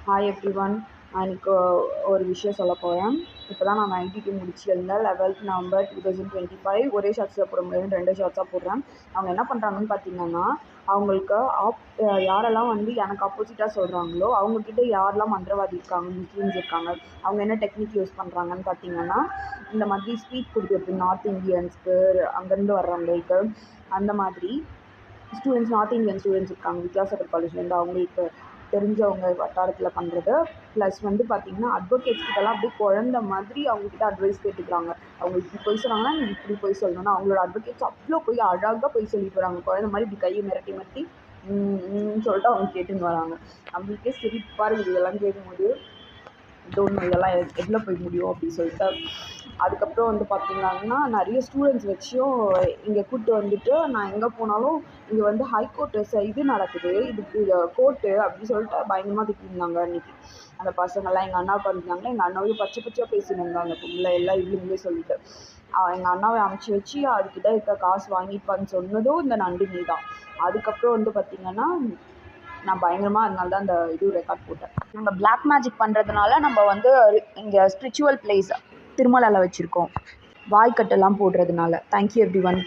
Hi everyone. நான் இன்னைக்கு ஒரு விஷயம் சொல்ல போகிறேன். இப்போ தான் நான் ஐடிடி முடிச்சிருந்தேன் 11th November 2025. ஒரே ஷார்ட்ஸில் போட முடியாது, 2 ஷார்ட்ஸாக போடுறேன். அவங்க என்ன பண்ணுறாங்கன்னு பார்த்தீங்கன்னா, அவங்களுக்கு யாரெல்லாம் வந்து எனக்கு ஆப்போசிட்டாக சொல்கிறாங்களோ அவங்கக்கிட்ட யாரெல்லாம் மந்திரவாதி இருக்காங்க, முஸ்லீம்ஸ் இருக்காங்க, அவங்க என்ன டெக்னிக் யூஸ் பண்ணுறாங்கன்னு பார்த்தீங்கன்னா, இந்த மாதிரி ஸ்பீச் கொடுக்குறது நார்த் இந்தியன்ஸ்க்கு, அங்கேருந்து வர்றவங்களுக்கு. அந்த மாதிரி நார்த் இந்தியன் ஸ்டூடெண்ட்ஸ் இருக்காங்க வித்யாசாகர் காலேஜ்லேருந்து, அவங்களுக்கு தெரிஞ்சவங்க வட்டாரத்தில் பண்ணுறது. ப்ளஸ் வந்து பார்த்திங்கன்னா அட்வொகேட்ஸ் கிட்டலாம் அப்படியே குழந்த மாதிரி அவங்கக்கிட்ட அட்வைஸ் கேட்டுக்கிறாங்க. அவங்க இப்படி போய் சொன்னாங்கன்னா நீங்கள் இப்படி போய் சொல்லணும்னா அவங்களோட அட்வொகேட்ஸ் அவ்வளோ போய் அழகாக போய் சொல்லிட்டு வராங்க. குழந்த மாதிரி இப்படி கையை மிரட்டி மிரட்டி சொல்லிட்டு அவங்க கேட்டுன்னு வராங்க. நம்மளுக்கே சிரிப்பாக இருக்குது இதெல்லாம் கேட்கும்போது. இதெல்லாம் எதில் போய் முடியும் அப்படின்னு சொல்லிட்டு. அதுக்கப்புறம் வந்து பார்த்திங்கன்னா நிறைய ஸ்டூடெண்ட்ஸ் வச்சும் இங்கே கூப்பிட்டு வந்துட்டு நான் எங்கே போனாலும் இங்கே வந்து ஹைகோர்ட்டு இது நடக்குது, இதுக்கு கோர்ட்டு அப்படின்னு சொல்லிட்டு பயங்கரமாக திட்டிருந்தாங்க அன்றைக்கி. அந்த பசங்கள்லாம் எங்கள் அண்ணாவுக்கு வந்துருந்தாங்க. எங்கள் அண்ணாவையும் பச்சை பச்சையாக பேசியிருந்தாங்க அந்த பொண்ணு எல்லாம் இவளுங்களே சொல்லிட்டு. எங்கள் அண்ணாவை அமுச்சு வச்சு அதுக்கிட்ட இருக்க காசு வாங்கிப்பான்னு சொன்னதும் இந்த நந்தினி தான். அதுக்கப்புறம் வந்து பார்த்திங்கன்னா நான் பயங்கரமாக அதனால தான் அந்த இது ரெக்கார்ட் போட்டேன். நம்ம பிளாக் மேஜிக் பண்ணுறதுனால நம்ம வந்து இங்கே ஸ்பிரிச்சுவல் பிளேஸ் திருமலாவில் வச்சுருக்கோம், வாய்க்கட்டெல்லாம் போடுறதுனால. Thank you everyone.